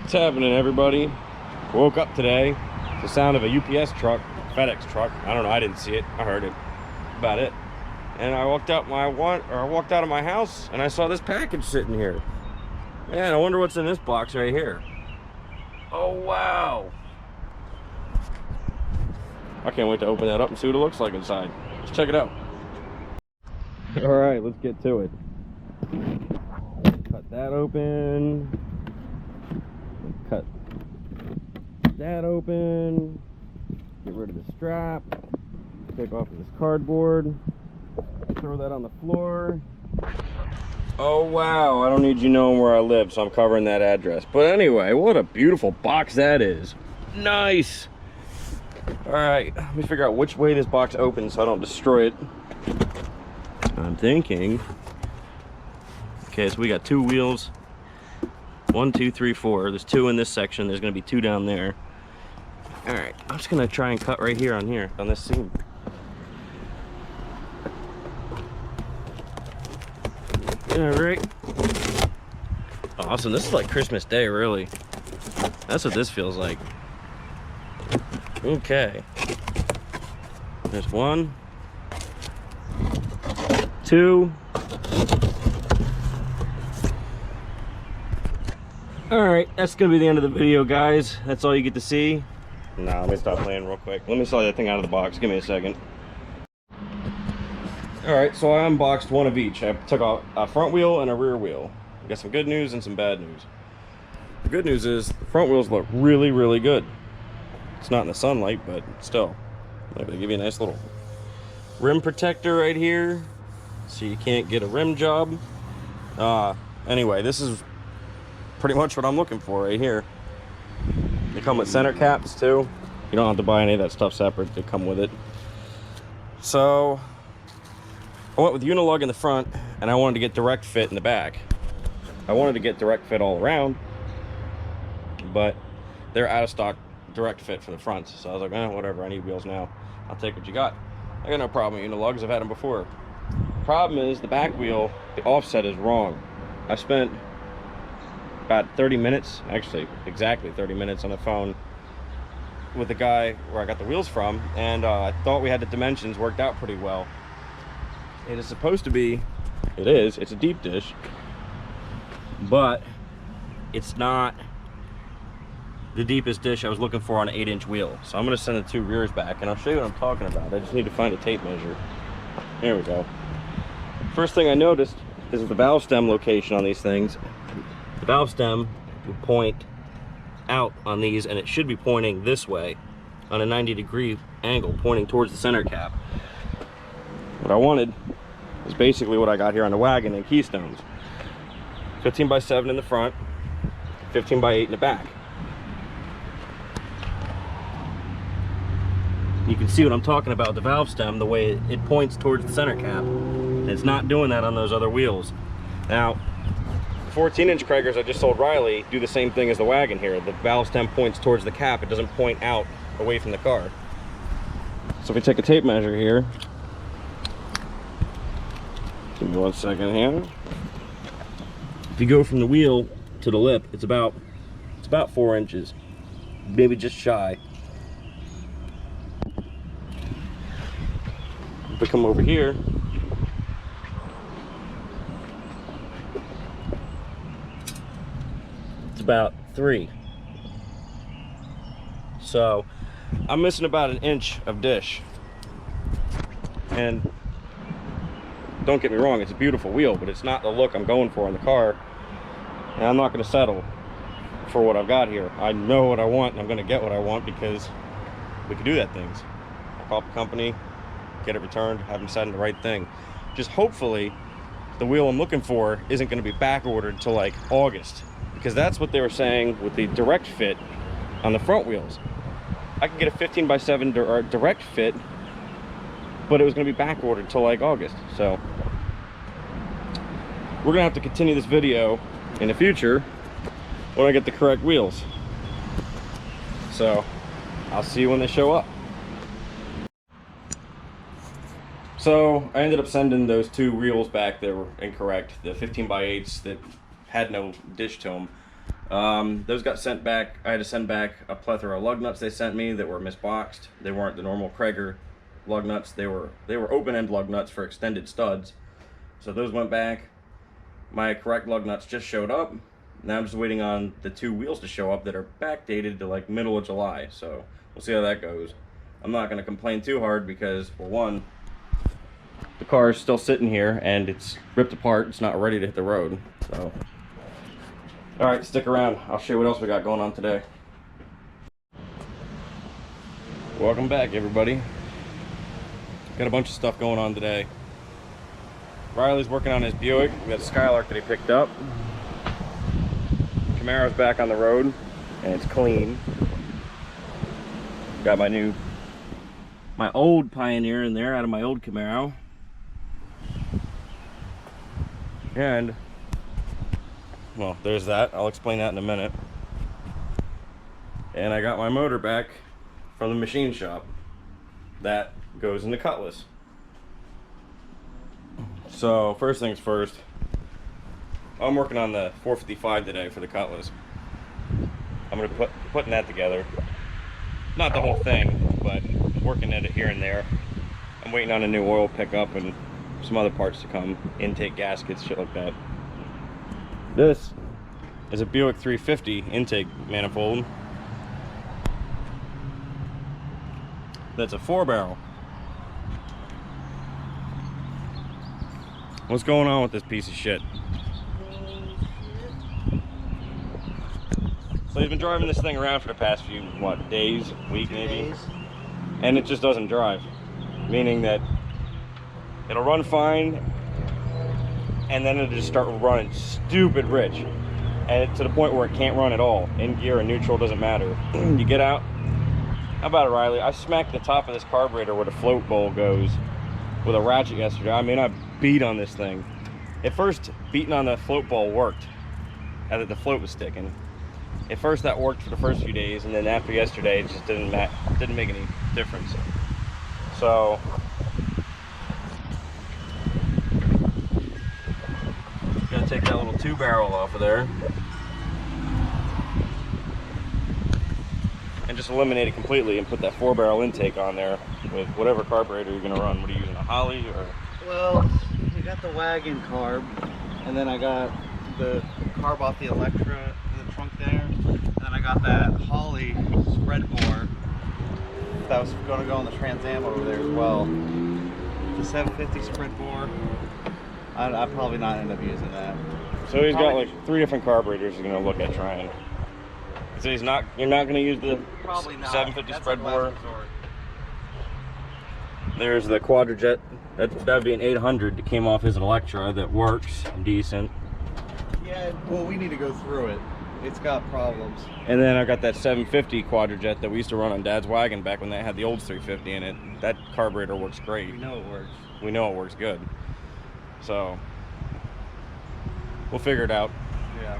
What's happening, everybody? Woke up today. It's the sound of a UPS truck, FedEx truck. I don't know, I didn't see it. I heard it. About it. And I walked out of my house and I saw this package sitting here. Man, I wonder what's in this box right here. Oh wow. I can't wait to open that up and see what it looks like inside. Let's check it out. Alright, let's get to it. Cut that open. Cut that open. Get rid of the strap. Take off this cardboard. Throw that on the floor. Oh wow, I don't need you knowing where I live, so I'm covering that address. But anyway, what a beautiful box that is. Nice. Alright, let me figure out which way this box opens so I don't destroy it. I'm thinking. Okay, so we got two wheels. 1, 2, 3, 4. There's 2 in this section. There's going to be 2 down there. Alright, I'm just going to try and cut right here on this seam. Alright. Awesome. This is like Christmas Day, really. That's what this feels like. Okay. There's 1, 2. Alright, that's gonna be the end of the video, guys. That's all you get to see. Nah, let me stop playing real quick. Let me saw that thing out of the box. Give me a second. Alright, so I unboxed one of each. I took a front wheel and a rear wheel. I got some good news and some bad news. The good news is the front wheels look really, really good. It's not in the sunlight, but still. They give you a nice little rim protector right here, so you can't get a rim job. Anyway, this is pretty much what I'm looking for right here. They come with center caps too. You don't have to buy any of that stuff separate. They come with it. So I went with Unilug in the front, and I wanted to get direct fit in the back. I wanted to get direct fit all around, but they're out of stock direct fit for the front. So I was like, whatever, I need wheels now. I'll take what you got. I got no problem with Unilugs. I've had them before. Problem is the back wheel, the offset is wrong. I spent about 30 minutes, actually exactly 30 minutes on the phone with the guy where I got the wheels from, and I thought we had the dimensions worked out pretty well. It is supposed to be, it's a deep dish, but it's not the deepest dish I was looking for on an 8-inch wheel. So I'm going to send the 2 rears back, and I'll show you what I'm talking about. I just need to find a tape measure. There we go. First thing I noticed is the valve stem location on these things. The valve stem would point out on these, and it should be pointing this way on a 90-degree angle, pointing towards the center cap. What I wanted is basically what I got here on the wagon and Keystones. 15x7 in the front, 15x8 in the back. You can see what I'm talking about, the valve stem, the way it points towards the center cap. And it's not doing that on those other wheels. Now, 14-inch Craigers I just sold Riley do the same thing as the wagon here. The valve stem points towards the cap. It doesn't point out away from the car. So if we take a tape measure here, give me 1 second here. If you go from the wheel to the lip, it's about 4 inches, maybe just shy. If we come over here, it's about 3. So I'm missing about 1 inch of dish. And don't get me wrong, it's a beautiful wheel, but it's not the look I'm going for in the car. And I'm not going to settle for what I've got here. I know what I want, and I'm going to get what I want because we can do that things. I'll call up the company, get it returned, have them send the right thing. Just hopefully the wheel I'm looking for isn't going to be back ordered till like August, because that's what they were saying with the direct fit on the front wheels. I could get a 15x7 direct fit, but it was going to be back ordered till like August. So we're going to have to continue this video in the future when I get the correct wheels. So I'll see you when they show up. So I ended up sending those 2 reels back that were incorrect, the 15x8s that had no dish to them. Those got sent back. I had to send back a plethora of lug nuts they sent me that were misboxed. They weren't the normal Krager lug nuts. They were open-end lug nuts for extended studs. So those went back. My correct lug nuts just showed up. Now I'm just waiting on the 2 wheels to show up that are backdated to like middle of July. So we'll see how that goes. I'm not going to complain too hard because, for one, the car is still sitting here and it's ripped apart. It's not ready to hit the road. So, all right, stick around. I'll show you what else we got going on today. Welcome back, everybody. Got a bunch of stuff going on today. Riley's working on his Buick. We got a Skylark that he picked up. Camaro's back on the road and it's clean. Got my old Pioneer in there out of my old Camaro. And, well, there's that. I'll explain that in a minute. And I got my motor back from the machine shop. That goes in the Cutlass. So, first things first, I'm working on the 455 today for the Cutlass. I'm going to putting that together. Not the whole thing, but working at it here and there. I'm waiting on a new oil pickup and some other parts to come. Intake gaskets, shit like that. This is a Buick 350 intake manifold. That's a 4-barrel. What's going on with this piece of shit? So he's been driving this thing around for the past few, days, week maybe? And it just doesn't drive. Meaning that it'll run fine, and then it'll just start running stupid rich. And to the point where it can't run at all. In gear or neutral, doesn't matter. You get out. How about it, Riley? I smacked the top of this carburetor where the float bowl goes with a ratchet yesterday. I mean, I beat on this thing. At first, beating on the float bowl worked, and that the float was sticking. At first, that worked for the first few days, and then after yesterday, it just didn't make any difference. So, gotta take that little 2-barrel off of there, and just eliminate it completely, and put that 4-barrel intake on there with whatever carburetor you're gonna run. What are you using, a Holly or? Well, you got the wagon carb, and then I got the carb off the Electra in the trunk there, and then I got that Holly spread bore that was going to go on the Trans Am over there as well. The 750 spread bore. I'd probably not end up using that. So he's got like 3 different carburetors he's gonna look at trying. So you're not gonna use the Probably not. 750 That's spread like bore. last resort. There's the Quadrajet. That'd be an 800 that came off his Electra that works decent. Yeah, well, we need to go through it. It's got problems. And then I got that 750 Quadrajet that we used to run on Dad's wagon back when they had the old 350 in it. That carburetor works great. We know it works. We know it works good. So we'll figure it out. Yeah.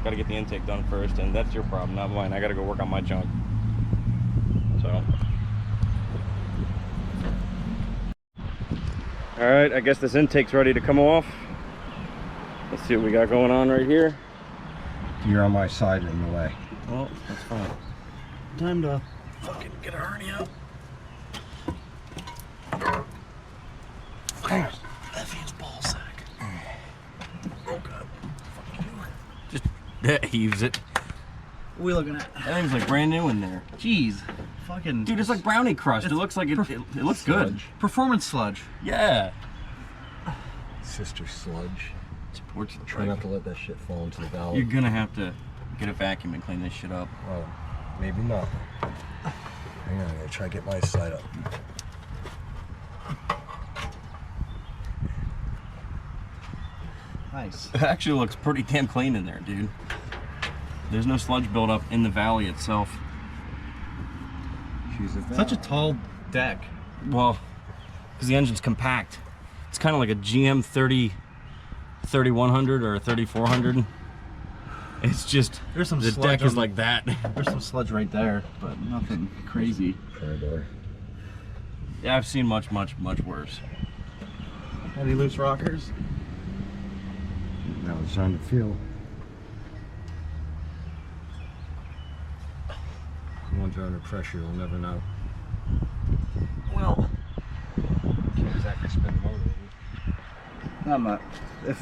Got to get the intake done first, and that's your problem, not mine. I got to go work on my junk. So. All right, I guess this intake's ready to come off. Let's see what we got going on right here. You're on my side in the way. Well, that's fine. Time to Fucking get a hernia. Effie's ball sack. Oh god. Just that heaves it. What are we looking at? That thing's like brand new in there. Jeez. Fucking. Dude, it's like brownie crust. It looks like it looks good. Performance sludge. Yeah. Sister sludge. Supports the Try not to let that shit fall into the valley. You're gonna have to get a vacuum and clean this shit up. Oh, maybe not. Hang on, I'm gonna try to get my side up. Nice. It actually looks pretty damn clean in there, dude. There's no sludge buildup in the valley itself. She's Such a tall deck. Well, because the engine's compact. It's kind of like a GM 3100 or a 3400. It's just, There's some the sludge deck is on like that. There's some sludge right there, but nothing crazy. corridor. Yeah, I've seen much worse. Any loose rockers? Now it's time to feel. ones are under pressure, you'll never know. Well, Can't exactly spin the motor. I'm not. If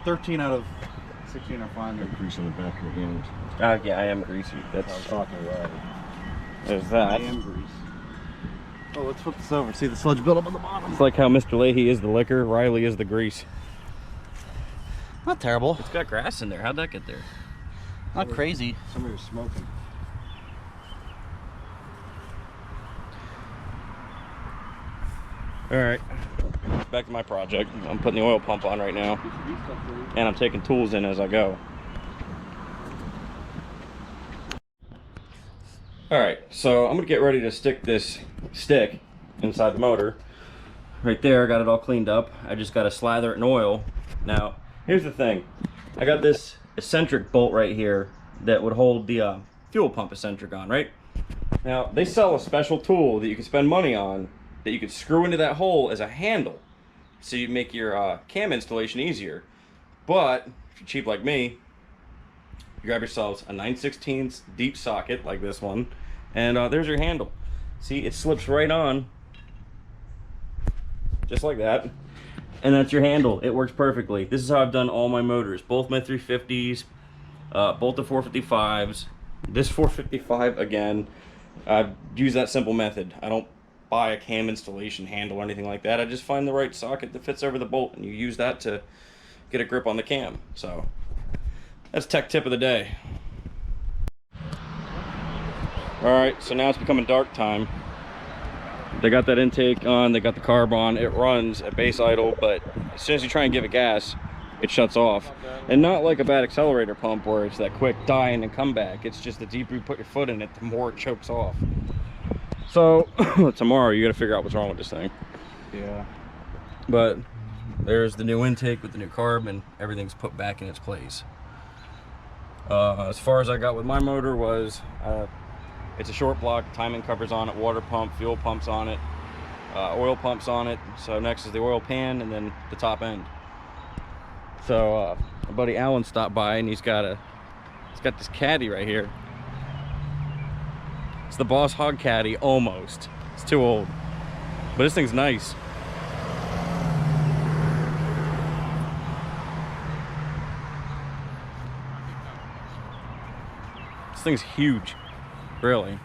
13 out of 16 are fine, they're Grease on the back of your hands. Yeah, I am greasy. I was talking about it. There's I that. am grease. Oh, let's flip this over. See the sludge buildup on the bottom. It's like how Mr. Leahy is the liquor, Riley is the grease. Not terrible. It's got grass in there. How'd that get there? Not crazy. Somebody was smoking. All right, back to my project. I'm putting the oil pump on right now, and I'm taking tools in as I go. All right, so I'm gonna get ready to stick this stick inside the motor. Right there, got it all cleaned up. I just gotta slather it in oil. Now, here's the thing. I got this eccentric bolt right here that would hold the fuel pump eccentric on, right? Now, they sell a special tool that you can spend money on that you could screw into that hole as a handle, so you make your cam installation easier. But if you're cheap like me, you grab yourselves a 9/16 deep socket like this one, and there's your handle. See, it slips right on, just like that, and that's your handle. It works perfectly. This is how I've done all my motors, both my 350s, both the 455s. This 455 again, I've used that simple method. I don't buy a cam installation handle or anything like that. I just find the right socket that fits over the bolt, and you use that to get a grip on the cam. So that's tech tip of the day. All right, so now it's becoming dark time. They got that intake on, they got the carb on, it runs at base idle, but as soon as you try and give it gas, it shuts off. And not like a bad accelerator pump where it's that quick die and then come back. It's just the deeper you put your foot in it, the more it chokes off. So tomorrow you gotta figure out what's wrong with this thing. Yeah. But there's the new intake with the new carb, and everything's put back in its place. As far as I got with my motor was, it's a short block, timing covers on it, water pump, fuel pumps on it, oil pumps on it. So next is the oil pan and then the top end. So my buddy Alan stopped by, and he's got this caddy right here. It's the Boss Hog Caddy, almost. It's too old, but this thing's nice. This thing's huge, really.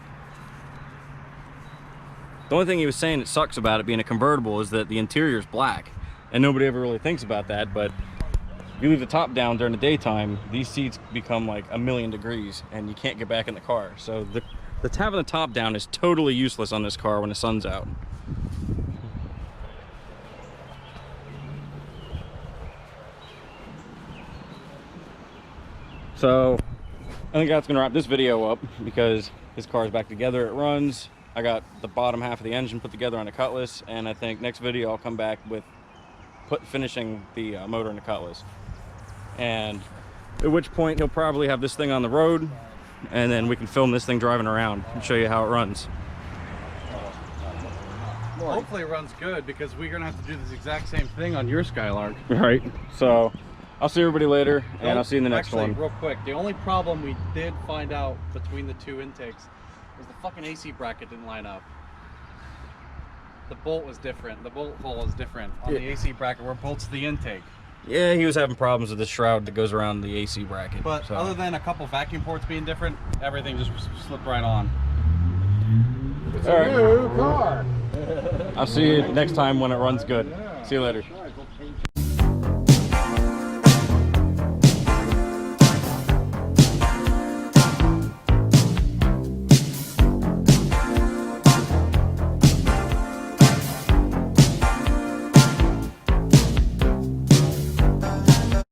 The only thing he was saying that sucks about it being a convertible is that the interior is black, and nobody ever really thinks about that. But if you leave the top down during the daytime, these seats become like 1,000,000 degrees, and you can't get back in the car. So the having the top down is totally useless on this car when the sun's out. So I think that's gonna wrap this video up, because this car is back together, it runs. I got the bottom half of the engine put together on a Cutlass, and I think next video I'll come back with finishing the motor in the Cutlass. And at which point he'll probably have this thing on the road, and then we can film this thing driving around and show you how it runs. Hopefully it runs good, because we're gonna have to do this exact same thing on your Skylark. Right, so I'll see everybody later, and I'll see you in the next one. Real quick, the only problem we did find out between the two intakes was the fucking AC bracket didn't line up. The bolt was different. The bolt hole is different on the AC bracket where it bolts the intake. Yeah, he was having problems with the shroud that goes around the AC bracket. But so. other than a couple vacuum ports being different, everything just slipped right on. It's All right. a new car. I'll see you next time when it runs good. See you later. All right, go paint